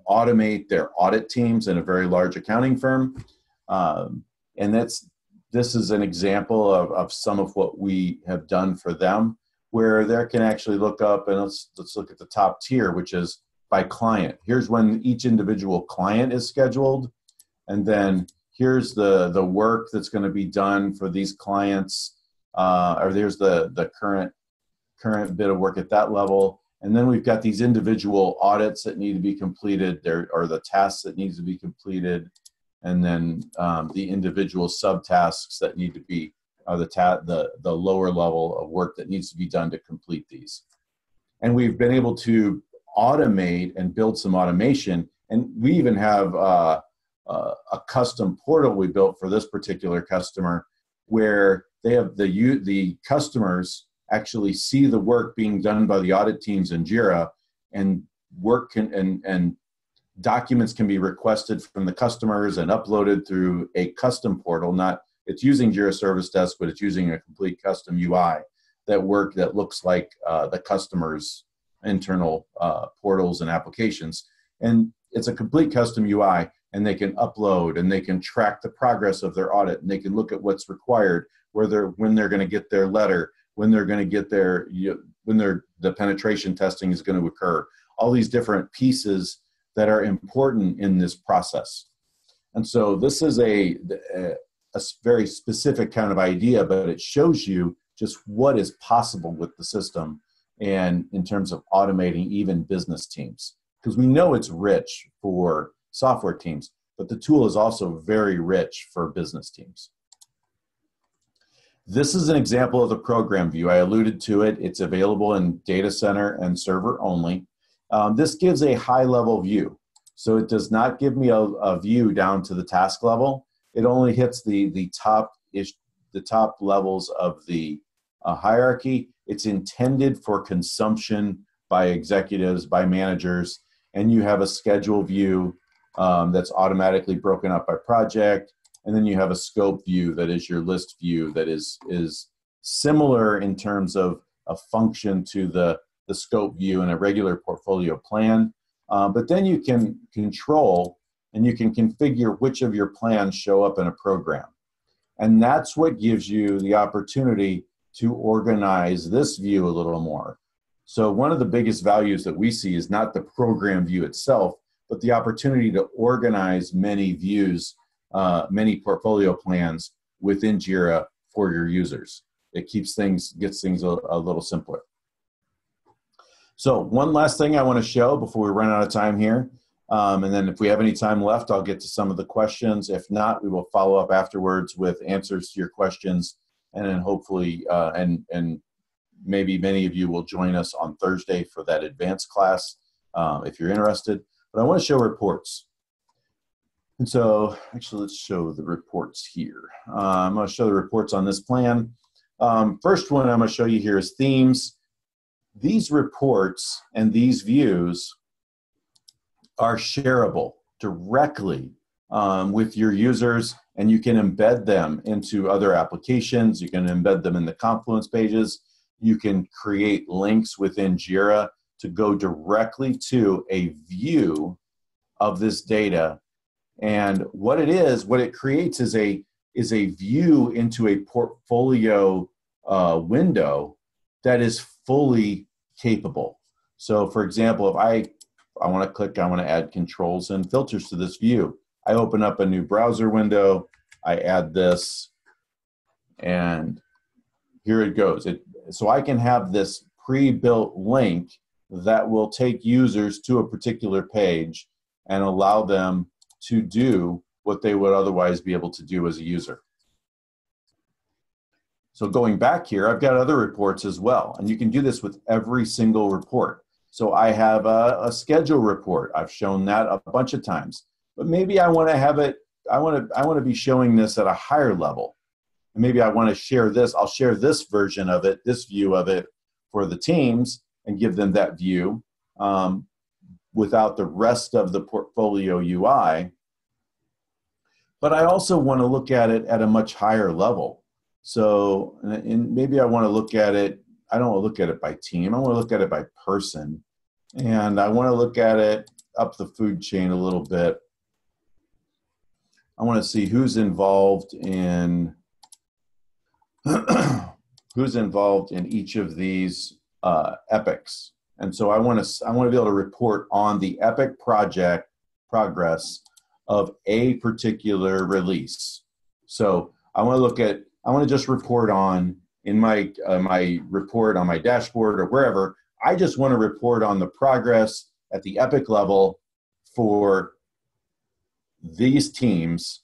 automate their audit teams in a very large accounting firm. And this is an example of some of what we have done for them, where they can actually look up, and let's look at the top tier, which is by client. Here's when each individual client is scheduled. And then here's the work that's going to be done for these clients. Or there's the current bit of work at that level. And then we've got these individual audits that need to be completed, or the tasks that needs to be completed, and then the individual subtasks that need to be the lower level of work that needs to be done to complete these. And we've been able to automate and build some automation, and we even have a custom portal we built for this particular customer, where they have the customers actually see the work being done by the audit teams in JIRA, and and documents can be requested from the customers and uploaded through a custom portal. It's using JIRA Service Desk, but it's using a complete custom UI that looks like the customer's internal portals and applications. And it's a complete custom UI, and they can upload, and they can track the progress of their audit, and they can look at what's required, when they're going to get their letter, when they're going to get the penetration testing is going to occur. All these different pieces that are important in this process. And so this is a very specific kind of idea, but it shows you just what is possible with the system and in terms of automating even business teams. Because we know it's rich for software teams, but the tool is also very rich for business teams. This is an example of the program view. I alluded to it. It's available in data center and server only. This gives a high-level view. So it does not give me a view down to the task level. It only hits the top levels of the hierarchy. It's intended for consumption by executives, by managers, and you have a schedule view that's automatically broken up by project, and then you have a scope view that is your list view that is similar in terms of a function to the scope view in a regular portfolio plan. But then you can control and you can configure which of your plans show up in a program. And that's what gives you the opportunity to organize this view a little more. So one of the biggest values that we see is not the program view itself, but the opportunity to organize many views, many portfolio plans within JIRA for your users. It gets things a little simpler. So one last thing I want to show before we run out of time here. And then if we have any time left, I'll get to some of the questions. If not, we will follow up afterwards with answers to your questions. And then hopefully, and maybe many of you will join us on Thursday for that advanced class if you're interested. But I want to show reports. And so actually, let's show the reports here. I'm going to show the reports on this plan. First one I'm going to show you here is themes. These reports and these views are shareable directly with your users, and you can embed them into other applications. You can embed them in the Confluence pages. You can create links within JIRA to go directly to a view of this data. And what it creates is a view into a portfolio window that is fully capable. So for example, if I want to add controls and filters to this view. I open up a new browser window, I add this, and here it goes. So I can have this pre-built link that will take users to a particular page and allow them to do what they would otherwise be able to do as a user. So going back here, I've got other reports as well, and you can do this with every single report. So I have a schedule report. I've shown that a bunch of times, but maybe I want to have it. I want to be showing this at a higher level, and maybe I want to share this. I'll share this version of it, this view of it, for the teams, and give them that view without the rest of the portfolio UI. But I also want to look at it at a much higher level. So, and maybe I want to look at it. I don't want to look at it by team. I want to look at it by person. And I want to look at it up the food chain a little bit. I want to see who's involved in each of these epics. And so I want to be able to report on the epic project progress of a particular release. So I want to just report on, in my report on my dashboard or wherever, I just want to report on the progress at the epic level for these teams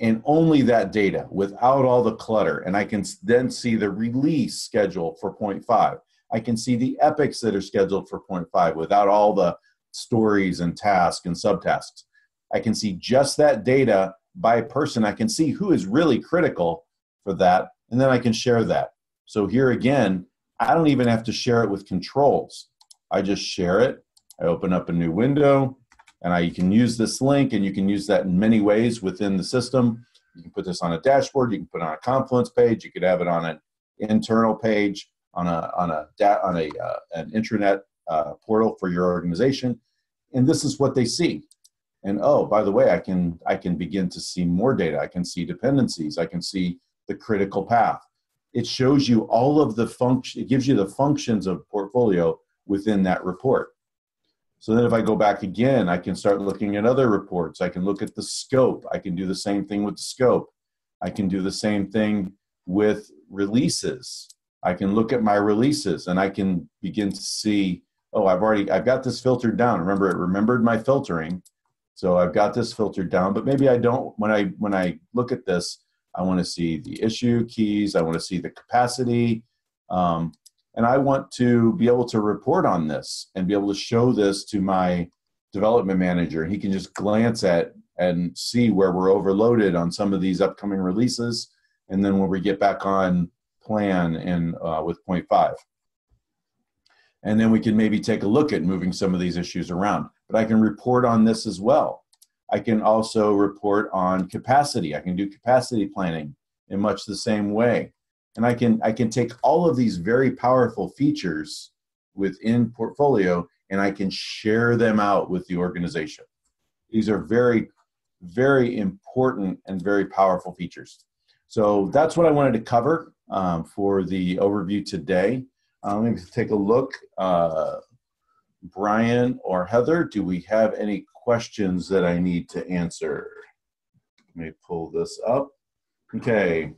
and only that data without all the clutter. And I can then see the release schedule for 0.5. I can see the epics that are scheduled for 0.5 without all the stories and tasks and subtasks. I can see just that data by person. I can see who is really critical for that, and then I can share that. So here again, I don't even have to share it with controls. I just share it. I open up a new window, and you can use this link, and you can use that in many ways within the system. You can put this on a dashboard. You can put it on a Confluence page. You could have it on an internal page, on an intranet portal for your organization. And this is what they see. And oh, by the way, I can begin to see more data. I can see dependencies. I can see the critical path. It shows you all of the function. It gives you the functions of portfolio within that report. So then if I go back again, I can start looking at other reports. I can look at the scope. I can do the same thing with the scope. I can do the same thing with releases. I can look at my releases and I can begin to see, oh, I've got this filtered down. Remember, it remembered my filtering. So I've got this filtered down, but maybe I don't, when I look at this, I want to see the issue keys. I want to see the capacity. And I want to be able to report on this and be able to show this to my development manager. And he can just glance at and see where we're overloaded on some of these upcoming releases. And then when we get back on plan and with 0.5. And then we can maybe take a look at moving some of these issues around. But I can report on this as well. I can also report on capacity. I can do capacity planning in much the same way. And I can take all of these very powerful features within Portfolio and I can share them out with the organization. These are very, very important and very powerful features. So that's what I wanted to cover for the overview today. Let me take a look. Brian or Heather, do we have any questions that I need to answer? Let me pull this up. Okay.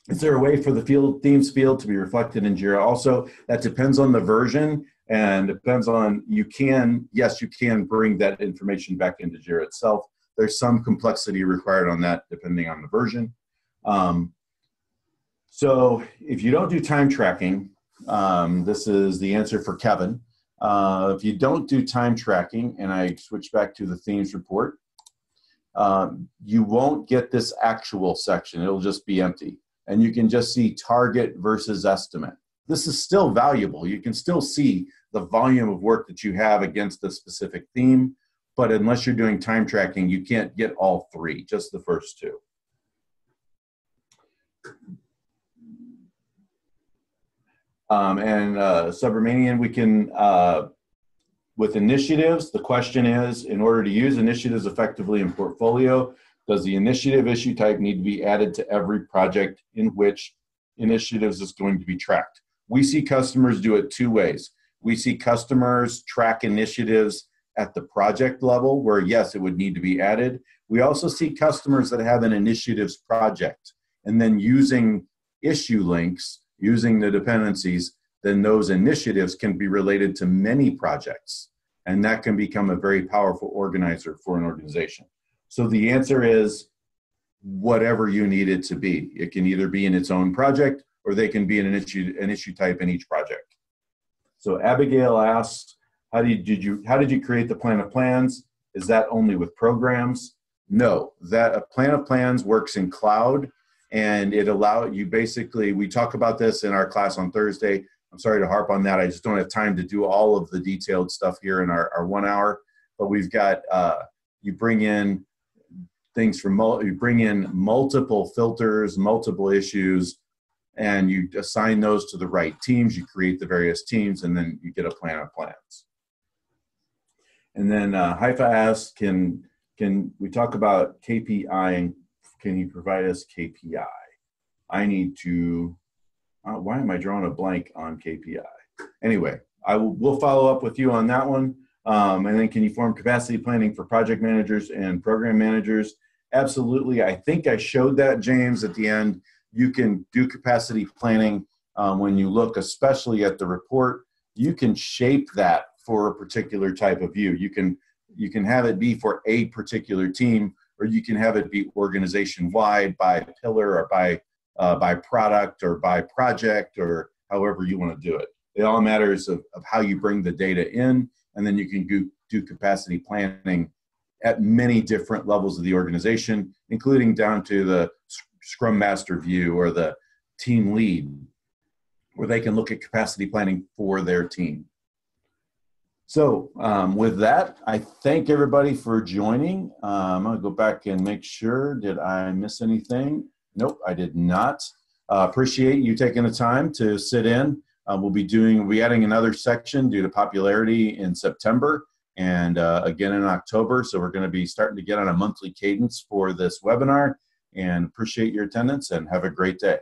Is there a way for the themes field to be reflected in JIRA? Also, that depends on the version and depends on, yes, you can bring that information back into JIRA itself. There's some complexity required on that depending on the version. So if you don't do time tracking, this is the answer for Kevin. If you don't do time tracking, and I switch back to the themes report, you won't get this actual section. It'll just be empty. And you can just see target versus estimate. This is still valuable. You can still see the volume of work that you have against a specific theme, but unless you're doing time tracking, you can't get all three, just the first two. Subramanian, we can, with initiatives, the question is, in order to use initiatives effectively in Portfolio, does the initiative issue type need to be added to every project in which initiatives is going to be tracked? We see customers do it two ways. We see customers track initiatives at the project level where, yes, it would need to be added. We also see customers that have an initiatives project and then using issue links, using the dependencies, then those initiatives can be related to many projects. And that can become a very powerful organizer for an organization. So the answer is whatever you need it to be. It can either be in its own project or they can be in an issue type in each project. So Abigail asks, how did you create the plan of plans? Is that only with programs? No, that a plan of plans works in cloud and it allows you basically, we talk about this in our class on Thursday. I'm sorry to harp on that. I just don't have time to do all of the detailed stuff here in our 1 hour, but we've got, you bring in things from, you bring in multiple filters, multiple issues, and you assign those to the right teams. You create the various teams, and then you get a plan of plans. And then Haifa asks, can we talk about KPI, and can you provide us KPI? I need to, why am I drawing a blank on KPI? Anyway, we'll follow up with you on that one. And then can you form capacity planning for project managers and program managers? Absolutely. I think I showed that, James, at the end. You can do capacity planning when you look, especially at the report. You can shape that for a particular type of view. You can have it be for a particular team, or you can have it be organization-wide by pillar or by product or by project or however you want to do it. It all matters of how you bring the data in, and then you can do capacity planning at many different levels of the organization, including down to the Scrum Master view or the team lead, where they can look at capacity planning for their team. So with that, I thank everybody for joining. I'm going to go back and make sure, did I miss anything? Nope, I did not. Appreciate you taking the time to sit in. We'll be adding another section due to popularity in September, and again in October. So we're going to be starting to get on a monthly cadence for this webinar, and appreciate your attendance and have a great day.